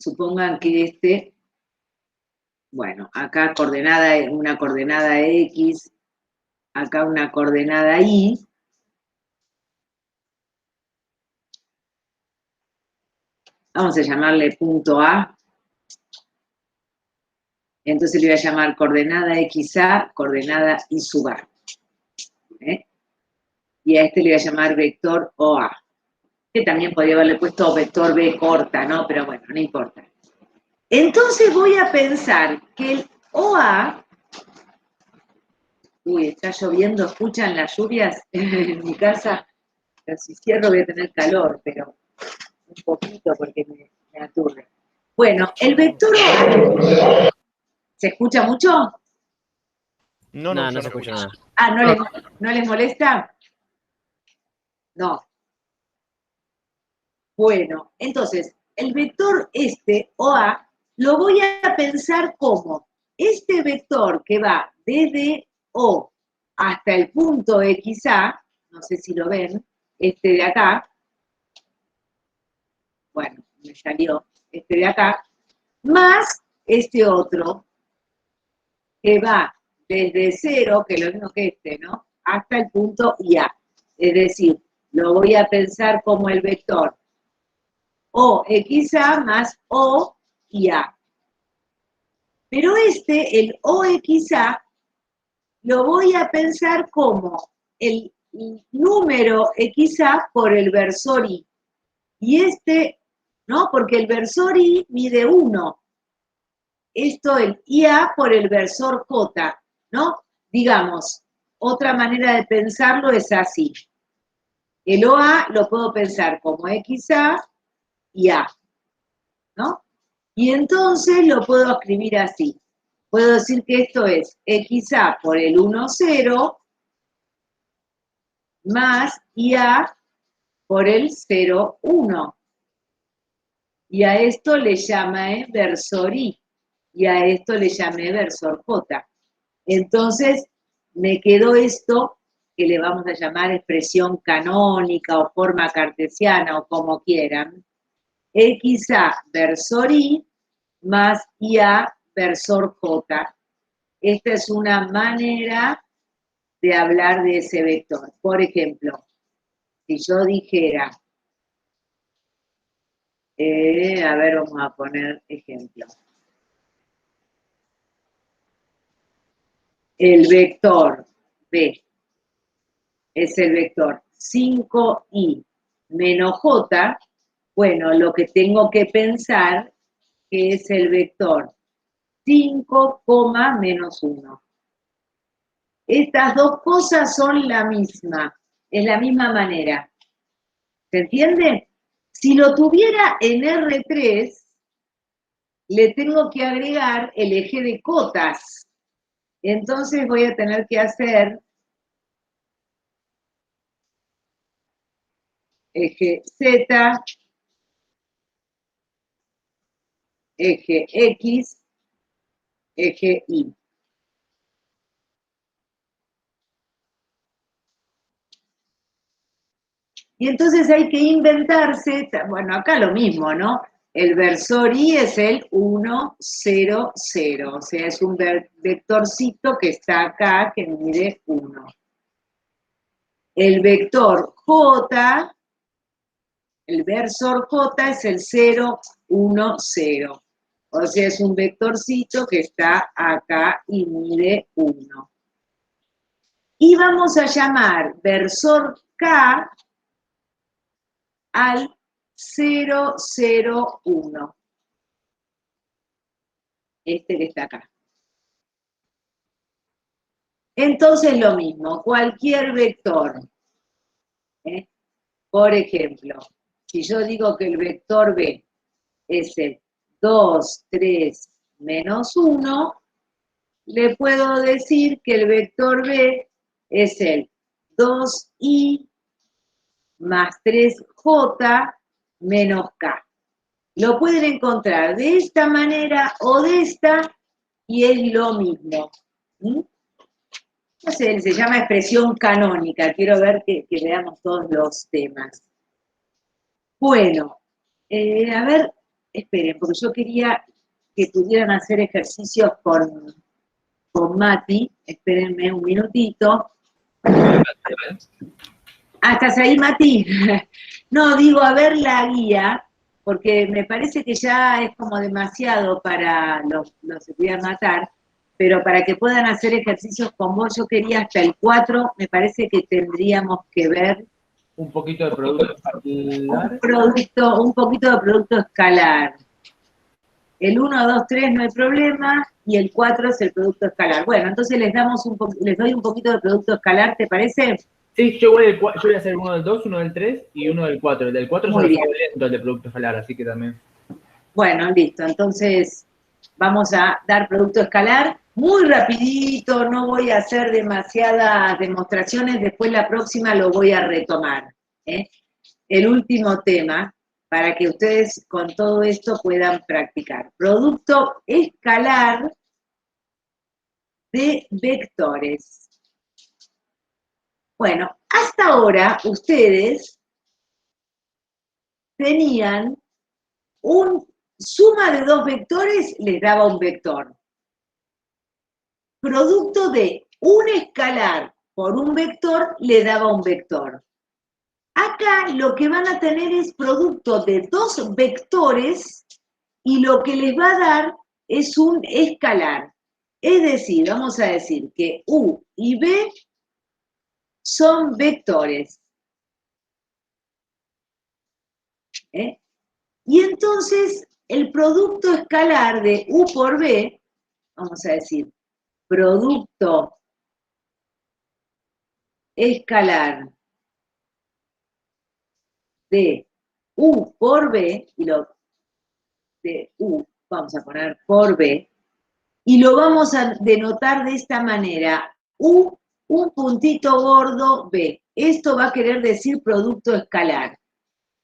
supongan que este, bueno, acá una coordenada X, acá una coordenada Y, vamos a llamarle punto A, entonces le voy a llamar coordenada XA, coordenada Y sub A. Y a este le voy a llamar vector OA, que también podría haberle puesto vector B corta, ¿no? Pero bueno, no importa. Entonces voy a pensar que el OA, uy, está lloviendo, ¿escuchan las lluvias en mi casa? Pero si cierro voy a tener calor, pero un poquito porque me aturde. Bueno, el vector OA, ¿se escucha mucho? No, No, yo no no se escucha escucho. nada. Ah, ¿no les molesta? No. Bueno, entonces, el vector OA, lo voy a pensar como este vector que va desde O hasta el punto XA, no sé si lo ven, este de acá, bueno, me salió este de acá, más este otro que va desde 0, que es lo mismo que este, ¿no? Hasta el punto IA. Es decir, lo voy a pensar como el vector OXA más OIA. Pero el OXA, lo voy a pensar como el número XA por el versor Y. Y ¿no? Porque el versor Y mide 1. Esto el IA por el versor J, ¿no? Digamos, otra manera de pensarlo es así. El OA lo puedo pensar como XA y A, ¿no? Y entonces lo puedo escribir así. Puedo decir que esto es XA por el 1, 0 más IA por el 0, 1. Y a esto le llamé versor I. Y a esto le llamé versor J. Entonces, me quedó esto que le vamos a llamar expresión canónica o forma cartesiana o como quieran. XA versor I más IA versor J. Esta es una manera de hablar de ese vector. Por ejemplo, si yo dijera, a ver, vamos a poner ejemplo. El vector B es el vector 5i menos j, bueno, lo que tengo que pensar que es el vector 5, menos 1. Estas dos cosas son la misma, es la misma manera. ¿Se entiende? Si lo tuviera en R3, le tengo que agregar el eje de cotas. Entonces voy a tener que hacer eje Z, eje X, eje Y. Y entonces hay que inventarse, bueno, acá lo mismo, ¿no? El versor I es el 1, 0, 0, o sea, es un vectorcito que está acá, que mide 1. El vector J, el versor J es el 0, 1, 0. O sea, es un vectorcito que está acá y mide 1. Y vamos a llamar versor K al 0, 0, 1. Este que está acá. Entonces lo mismo, cualquier vector. Por ejemplo, si yo digo que el vector B es el 2, 3, menos 1, le puedo decir que el vector B es el 2i más 3j menos k. Lo pueden encontrar de esta manera o de esta y es lo mismo. ¿Mm? No sé, se llama expresión canónica. Quiero ver que veamos todos los temas. Bueno, a ver, esperen, porque yo quería que pudieran hacer ejercicios con Mati. Espérenme un minutito. Ah, ¿estás ahí, Mati? No, digo, a ver la guía, porque me parece que ya es como demasiado para los que voy a matar, pero para que puedan hacer ejercicios con vos, yo quería hasta el 4, me parece que tendríamos que ver Un poquito de producto escalar. un poquito de producto escalar. El 1, 2, 3 no hay problema, y el 4 es el producto escalar. Bueno, entonces les doy un poquito de producto escalar, ¿te parece? Sí, yo voy a hacer uno del 2, uno del 3 y uno del 4. El del 4 Muy yo lo bien. saco lento, el de producto escalar, así que también. Bueno, listo. Entonces vamos a dar producto escalar muy rapidito, no voy a hacer demasiadas demostraciones, después la próxima lo voy a retomar. El último tema, para que ustedes con todo esto puedan practicar. Producto escalar de vectores. Bueno, hasta ahora ustedes tenían suma de dos vectores les daba un vector. Producto de un escalar por un vector le daba un vector. Acá lo que van a tener es producto de dos vectores y lo que les va a dar es un escalar. Es decir, vamos a decir que U y B son vectores. Y entonces el producto escalar de U por B, vamos a decir, producto escalar de U por B, y lo de U, vamos a poner por B, y lo vamos a denotar de esta manera, U, un puntito gordo, B. Esto va a querer decir producto escalar.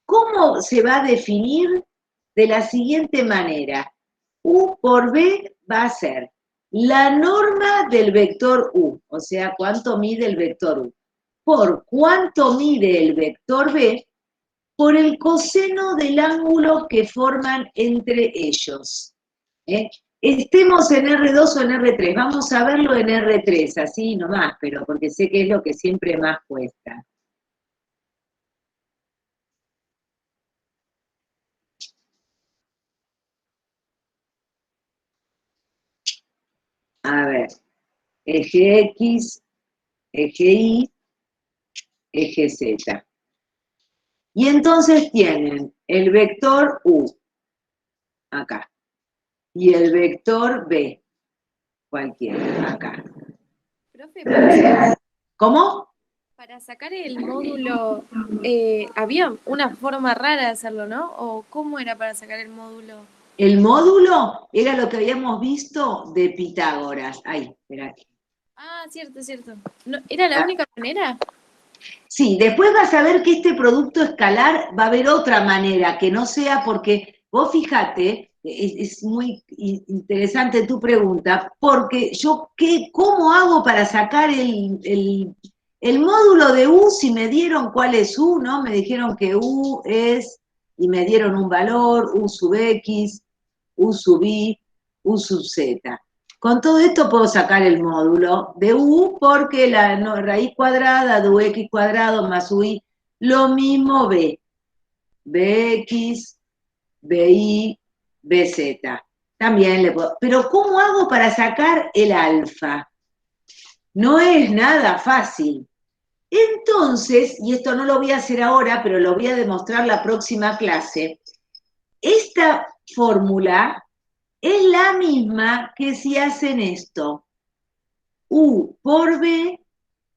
¿Cómo se va a definir? De la siguiente manera, U por B va a ser la norma del vector U, o sea, cuánto mide el vector U, por cuánto mide el vector B, por el coseno del ángulo que forman entre ellos. Estemos en R2 o en R3, vamos a verlo en R3, así nomás, pero porque sé que es lo que siempre más cuesta. A ver, eje X, eje Y, eje Z. Y entonces tienen el vector U, acá, y el vector B, cualquiera, acá. Profe, ¿Cómo? para sacar el módulo, había una forma rara de hacerlo, ¿no? ¿O cómo era para sacar el módulo? El módulo era lo que habíamos visto de Pitágoras. Ay, espera. Ah, cierto, cierto. No, ¿era la única manera? Sí, después vas a ver que este producto escalar va a haber otra manera, que no sea porque, vos fíjate, es muy interesante tu pregunta, porque yo, ¿cómo hago para sacar el módulo de U si me dieron cuál es U, ¿no? Me dijeron que U es, y me dieron un valor, U sub X, U sub Y, U sub Z. Con todo esto puedo sacar el módulo de U porque la raíz cuadrada de UX cuadrado más UI, lo mismo B. BX, BY, BZ. También le puedo. Pero ¿cómo hago para sacar el alfa? No es nada fácil. Entonces, y esto no lo voy a hacer ahora, pero lo voy a demostrar la próxima clase, esta fórmula es la misma que si hacen esto. U por B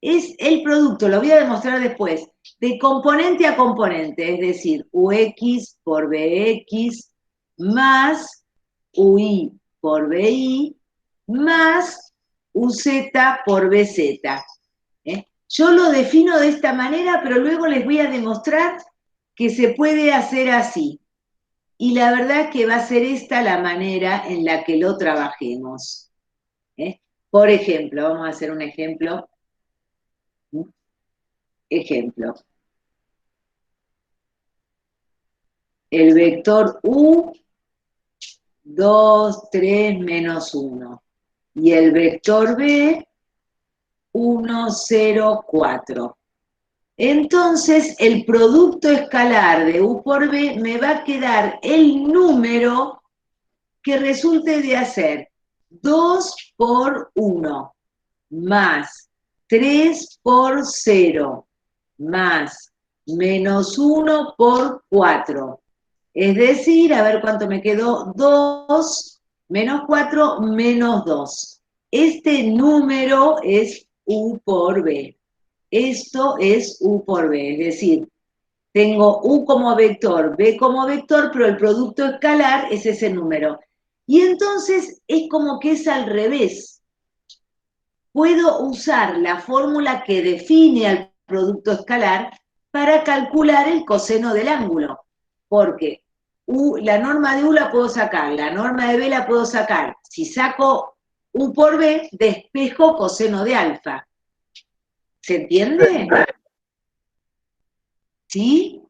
es el producto, lo voy a demostrar después, de componente a componente, es decir, UX por BX más UI por BI más UZ por BZ. Yo lo defino de esta manera, pero luego les voy a demostrar que se puede hacer así. Y la verdad es que va a ser esta la manera en la que lo trabajemos. Por ejemplo, vamos a hacer un ejemplo. Ejemplo. El vector U, 2, 3, menos 1. Y el vector B, 1, 0, 4. Entonces, el producto escalar de U por B me va a quedar el número que resulte de hacer 2 por 1 más 3 por 0 más menos 1 por 4. Es decir, a ver cuánto me quedó, 2 menos 4 menos 2. Este número es U por B. Esto es U por B, es decir, tengo U como vector, B como vector, pero el producto escalar es ese número. Y entonces es como que es al revés. Puedo usar la fórmula que define al producto escalar para calcular el coseno del ángulo. Porque la norma de U la puedo sacar, la norma de B la puedo sacar. Si saco U por B, despejo coseno de alfa. ¿Se entiende? ¿Sí?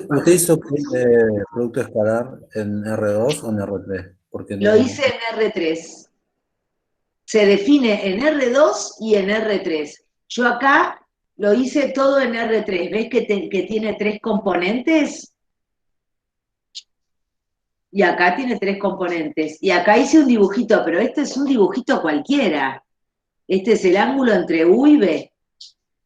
¿Usted hizo producto escalar en R2 o en R3? Porque Lo no... hice en R3. Se define en R2 y en R3. Yo acá lo hice todo en R3. ¿Ves que tiene 3 componentes? Y acá tiene 3 componentes. Y acá hice un dibujito, pero este es un dibujito cualquiera. Este es el ángulo entre U y B.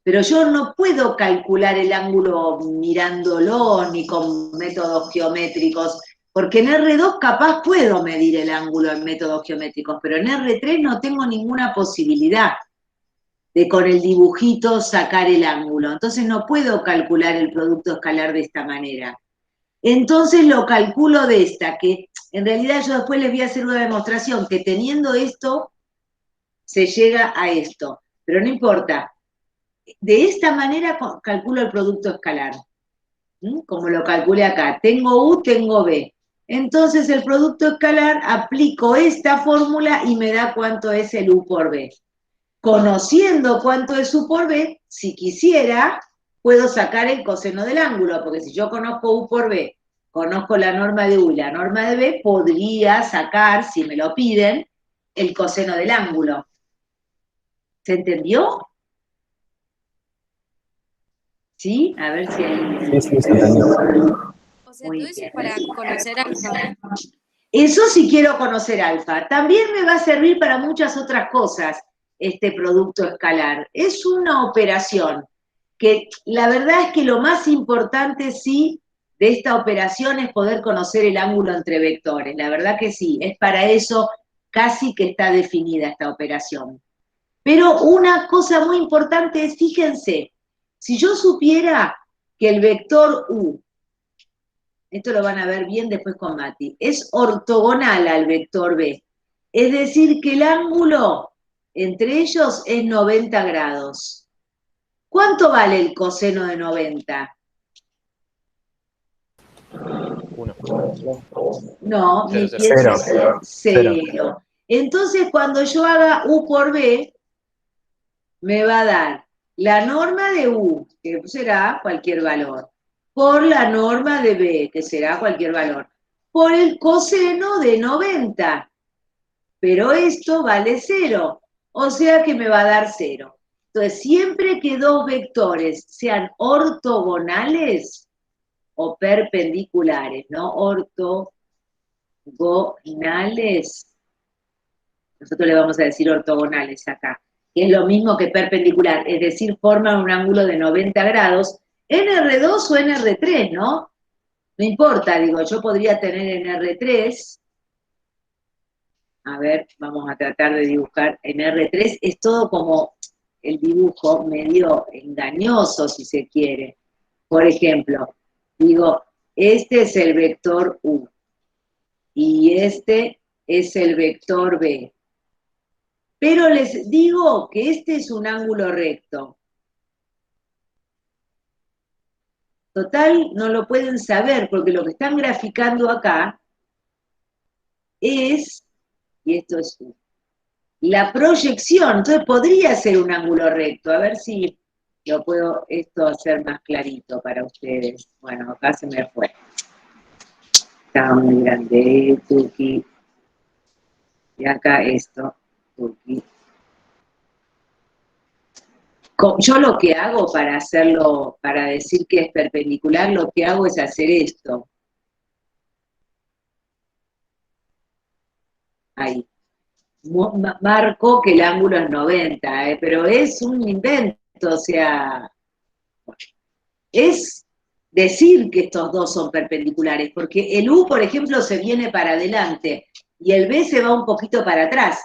Pero yo no puedo calcular el ángulo mirándolo ni con métodos geométricos, porque en R2 capaz puedo medir el ángulo en métodos geométricos, pero en R3 no tengo ninguna posibilidad de con el dibujito sacar el ángulo. Entonces no puedo calcular el producto escalar de esta manera. Entonces lo calculo de esta, que en realidad yo después les voy a hacer una demostración, que teniendo esto, se llega a esto. Pero no importa. De esta manera calculo el producto escalar. Como lo calculé acá. Tengo U, tengo B. Entonces el producto escalar, aplico esta fórmula y me da cuánto es el U por B. Conociendo cuánto es U por B, si quisiera, puedo sacar el coseno del ángulo, porque si yo conozco U por B, conozco la norma de U y la norma de B, podría sacar, si me lo piden, el coseno del ángulo. ¿Se entendió? ¿Sí? A ver si hay... Sí, se entendió. O sea, Muy todo eso bien. es para conocer alfa. Eso sí quiero conocer alfa. También me va a servir para muchas otras cosas este producto escalar. Es una operación que la verdad es que lo más importante sí de esta operación es poder conocer el ángulo entre vectores. La verdad que sí, es para eso casi que está definida esta operación. Pero una cosa muy importante es, fíjense, si yo supiera que el vector U, esto lo van a ver bien después con Mati, es ortogonal al vector B. Es decir, que el ángulo entre ellos es 90 grados. ¿Cuánto vale el coseno de 90? 1. No, Cero, mi cero. piensa Cero. 0. Entonces, cuando yo haga U por B, me va a dar la norma de U, que será cualquier valor, por la norma de B, que será cualquier valor, por el coseno de 90. Pero esto vale 0, o sea que me va a dar 0. Entonces, siempre que dos vectores sean ortogonales o perpendiculares, ¿no? Ortogonales, nosotros le vamos a decir ortogonales acá. que es lo mismo que perpendicular, es decir, forman un ángulo de 90 grados, en R2 o en R3, ¿no? No importa, digo, yo podría tener en R3, a ver, vamos a tratar de dibujar en R3, es todo como el dibujo medio engañoso, si se quiere. Por ejemplo, digo, este es el vector U, y este es el vector B. Pero les digo que este es un ángulo recto. Total, no lo pueden saber, porque lo que están graficando acá es, y esto es U, la proyección. Entonces podría ser un ángulo recto. A ver si lo puedo esto hacer más clarito para ustedes. Bueno, acá se me fue. Estaba muy grande, Tuki. Y acá esto, Tuki. Yo lo que hago para hacerlo, para decir que es perpendicular, lo que hago es hacer esto. Ahí. Marco que el ángulo es 90, pero es un invento, o sea, es decir que estos dos son perpendiculares, porque el U, por ejemplo, se viene para adelante y el B se va un poquito para atrás.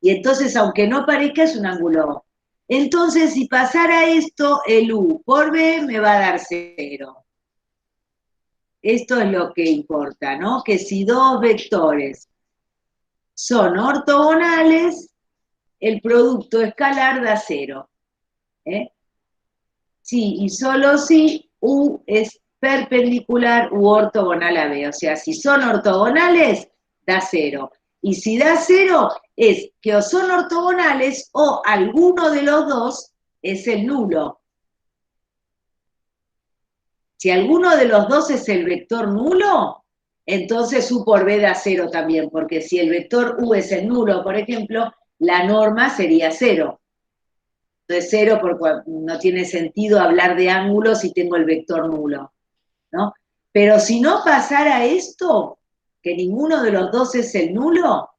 Y entonces, aunque no parezca, es un ángulo. Entonces, si pasara esto, el U por B me va a dar 0. Esto es lo que importa, ¿no? Que si dos vectores son ortogonales, el producto escalar da 0. Sí, y solo si U es perpendicular u ortogonal a B. O sea, si son ortogonales, da 0. Y si da 0, es que o son ortogonales o alguno de los dos es el nulo. Si alguno de los dos es el vector nulo, entonces U por B da 0 también, porque si el vector U es el nulo, por ejemplo, la norma sería 0. Entonces 0 porque no tiene sentido hablar de ángulos si tengo el vector nulo, ¿no? Pero si no pasara esto, que ninguno de los dos es el nulo,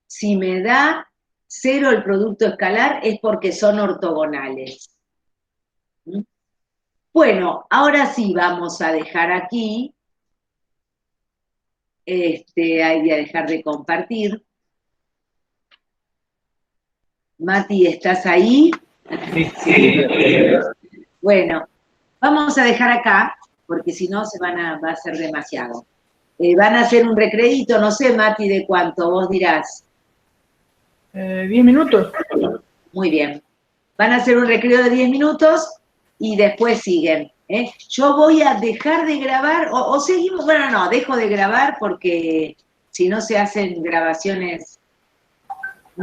si me da 0 el producto escalar es porque son ortogonales. ¿Mm? Bueno, ahora sí vamos a dejar aquí, voy a dejar de compartir. Mati, ¿estás ahí? Sí. Bueno, vamos a dejar acá, porque si no va a ser demasiado. Van a hacer un recreíto, no sé, Mati, de cuánto, vos dirás. 10 minutos. Muy bien. Van a hacer un recreo de 10 minutos y después siguen. Yo voy a dejar de grabar, o seguimos, bueno, no, dejo de grabar porque si no se hacen grabaciones